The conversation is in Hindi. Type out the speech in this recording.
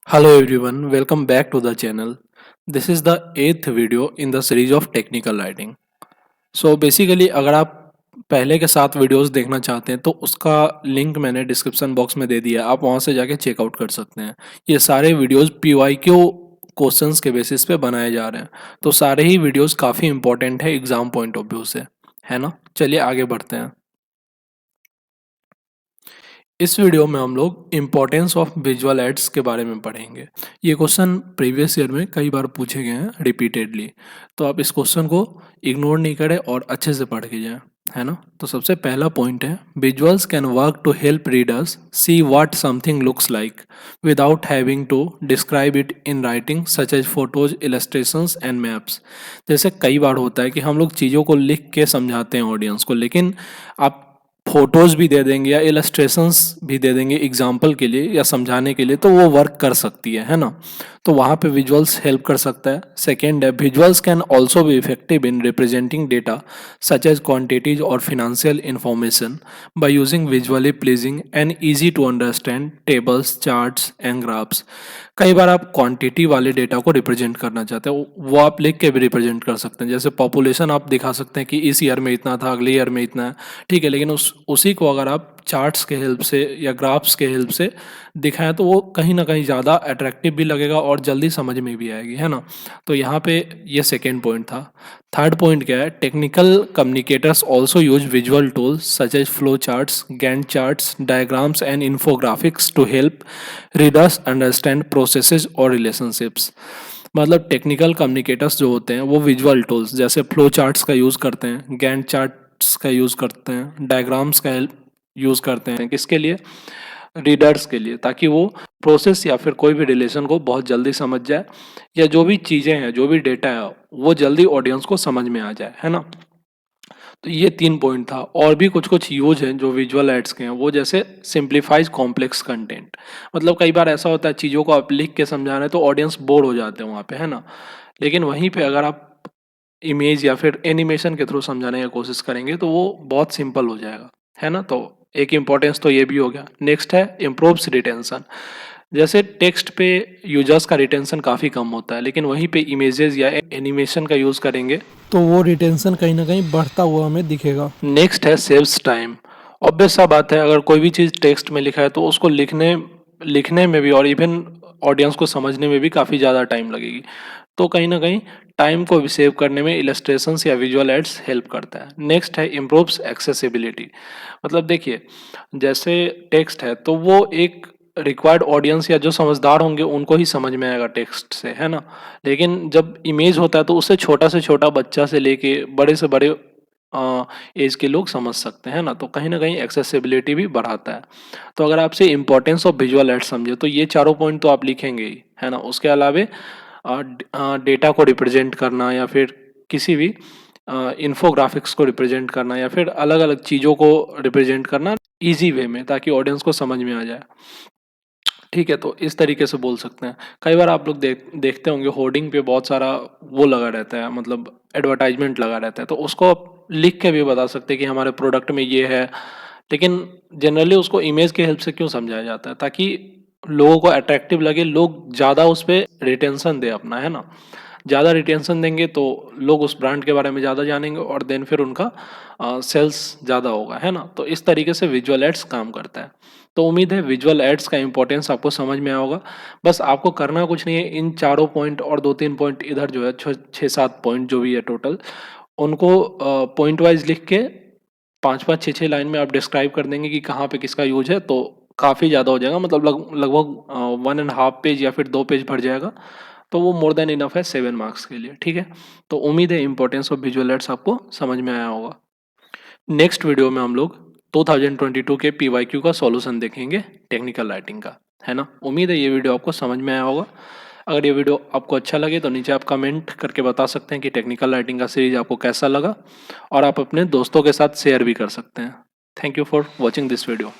Hello everyone, welcome back to the channel. This is the eighth video in the series of technical writing. So basically अगर आप पहले के 7 वीडियोस देखना चाहते हैं तो उसका लिंक मैंने डिस्क्रिप्शन बॉक्स में दे दिया, आप वहां से जाके चेकआउट कर सकते हैं। ये सारे वीडियोस PYQ क्वेश्चंस के बेसिस पे बनाए जा रहे हैं, तो सारे ही वीडियोस काफ़ी इंपॉर्टेंट है एग्जाम पॉइंट ऑफ व्यू से, है ना। चलिए आगे बढ़ते हैं। इस वीडियो में हम लोग इम्पोर्टेंस ऑफ विजुअल एड्स के बारे में पढ़ेंगे। ये क्वेश्चन प्रीवियस ईयर में कई बार पूछे गए हैं रिपीटेडली, तो आप इस क्वेश्चन को इग्नोर नहीं करें और अच्छे से पढ़ के जाएं, है ना। तो सबसे पहला पॉइंट है, visuals can work to help readers see what something looks like without having to describe it in writing such as photos, illustrations and maps. जैसे कई बार होता है कि हम लोग चीज़ों को लिख के समझाते हैं ऑडियंस को, लेकिन आप फोटोज़ भी दे देंगे या इलस्ट्रेशंस भी दे देंगे एग्जाम्पल के लिए या समझाने के लिए, तो वो वर्क कर सकती है ना। तो वहाँ पे विजुअल्स हेल्प कर सकता है। सेकेंड है, visuals can also be effective in representing data such as quantities और financial information by using visually pleasing and easy to understand tables, charts and graphs. कई बार आप क्वांटिटी वाले डेटा को रिप्रेजेंट करना चाहते हो, वो आप लिख के भी रिप्रेजेंट कर सकते हैं। जैसे पॉपुलेशन आप दिखा सकते हैं कि इस ईयर में इतना था, अगले ईयर में इतना है, ठीक है। लेकिन उसी को अगर आप चार्ट्स के हेल्प से या ग्राफ्स के हेल्प से दिखाएं तो वो कहीं ना कहीं ज़्यादा अट्रैक्टिव भी लगेगा और जल्दी समझ में भी आएगी, है ना। तो यहाँ पे ये सेकेंड पॉइंट था। थर्ड पॉइंट क्या है, technical communicators also use visual tools such as flow charts, Gantt charts, diagrams and infographics to help readers understand processes और रिलेशनशिप्स। मतलब टेक्निकल कम्युनिकेटर्स जो होते हैं वो विजुअल टूल्स जैसे फ्लो चार्ट्स का यूज़ करते हैं, गैंट चार्ट्स का यूज़ करते हैं, डायग्राम्स का यूज़ करते हैं। किसके लिए? रीडर्स के लिए, ताकि वो प्रोसेस या फिर कोई भी रिलेशन को बहुत जल्दी समझ जाए, या जो भी चीज़ें हैं, जो भी डेटा है, वो जल्दी ऑडियंस को समझ में आ जाए, है ना। तो ये 3 पॉइंट था। और भी कुछ कुछ यूज हैं जो विजुअल एड्स के हैं, वो जैसे सिंप्लीफाइज कॉम्प्लेक्स कंटेंट। मतलब कई बार ऐसा होता है चीज़ों को आप लिख के समझा रहे हैं तो ऑडियंस बोर हो जाते हैं वहाँ पे, है ना। लेकिन वहीं पे अगर आप इमेज या फिर एनिमेशन के थ्रू समझाने की कोशिश करेंगे तो वो बहुत सिंपल हो जाएगा, है ना। तो एक इम्पोर्टेंस तो ये भी हो गया। नेक्स्ट है इम्प्रूव्स रिटेंशन। जैसे टेक्स्ट पे यूजर्स का रिटेंशन काफ़ी कम होता है, लेकिन वहीं पे इमेजेस या एनिमेशन का यूज़ करेंगे तो वो रिटेंशन कहीं ना कहीं बढ़ता हुआ हमें दिखेगा। नेक्स्ट है सेव्स टाइम। ऑब्वियस सा बात है, अगर कोई भी चीज़ टेक्स्ट में लिखा है तो उसको लिखने में भी और इवन ऑडियंस को समझने में भी काफ़ी ज़्यादा टाइम लगेगी। तो कहीं ना कहीं टाइम को भी सेव करने में इलस्ट्रेशंस या विजुअल एड्स हेल्प करता है। नेक्स्ट है इम्प्रूव्स एक्सेसिबिलिटी। मतलब देखिए, जैसे टेक्स्ट है तो वो एक रिक्वायर्ड ऑडियंस या जो समझदार होंगे उनको ही समझ में आएगा टेक्स्ट से, है ना। लेकिन जब इमेज होता है तो उससे छोटा बच्चा से लेके बड़े से बड़े एज के लोग समझ सकते हैं ना। तो कहीं ना कहीं एक्सेसिबिलिटी भी बढ़ाता है। तो अगर आपसे इंपॉर्टेंस ऑफ विजुअल एड समझे तो ये चारों पॉइंट तो आप लिखेंगे ही, है ना। उसके अलावे डेटा को रिप्रेजेंट करना या फिर किसी भी इन्फोग्राफिक्स को रिप्रेजेंट करना या फिर अलग अलग चीज़ों को रिप्रेजेंट करना इजी वे में, ताकि ऑडियंस को समझ में आ जाए, ठीक है। तो इस तरीके से बोल सकते हैं। कई बार आप लोग देखते होंगे होर्डिंग पे बहुत सारा वो लगा रहता है, मतलब एडवर्टाइजमेंट लगा रहता है, तो उसको आप लिख के भी बता सकते हैं कि हमारे प्रोडक्ट में ये है। लेकिन जनरली उसको इमेज के हेल्प से क्यों समझाया जाता है? ताकि लोगों को अट्रैक्टिव लगे, लोग ज़्यादा उस पर रिटेंशन दे अपना, है ना। ज़्यादा रिटेंशन देंगे तो लोग उस ब्रांड के बारे में ज़्यादा जानेंगे और देन फिर उनका सेल्स ज़्यादा होगा, है ना। तो इस तरीके से विजुअल एड्स काम करता है। तो उम्मीद है विजुअल एड्स का इंपॉर्टेंस आपको समझ में आया होगा। बस आपको करना कुछ नहीं है, इन चारों पॉइंट और 2-3 पॉइंट इधर जो है 6-7 पॉइंट जो भी है टोटल, उनको पॉइंट वाइज लिख के 5-5 6-6 लाइन में आप डिस्क्राइब कर देंगे कि कहाँ पे किसका यूज है, तो काफ़ी ज़्यादा हो जाएगा। मतलब लगभग 1.5 पेज या फिर 2 पेज भर जाएगा। तो वो मोर देन इनफ है 7 मार्क्स के लिए, ठीक है। तो उम्मीद है इंपॉर्टेंस ऑफ विजुअल एड्स आपको समझ में आया होगा। नेक्स्ट वीडियो में हम लोग 2022 के PYQ का सॉल्यूशन देखेंगे टेक्निकल राइटिंग का, है ना। उम्मीद है ये वीडियो आपको समझ में आया होगा। अगर ये वीडियो आपको अच्छा लगे तो नीचे आप कमेंट करके बता सकते हैं कि टेक्निकल राइटिंग का सीरीज आपको कैसा लगा, और आप अपने दोस्तों के साथ शेयर भी कर सकते हैं। Thank you for watching this video.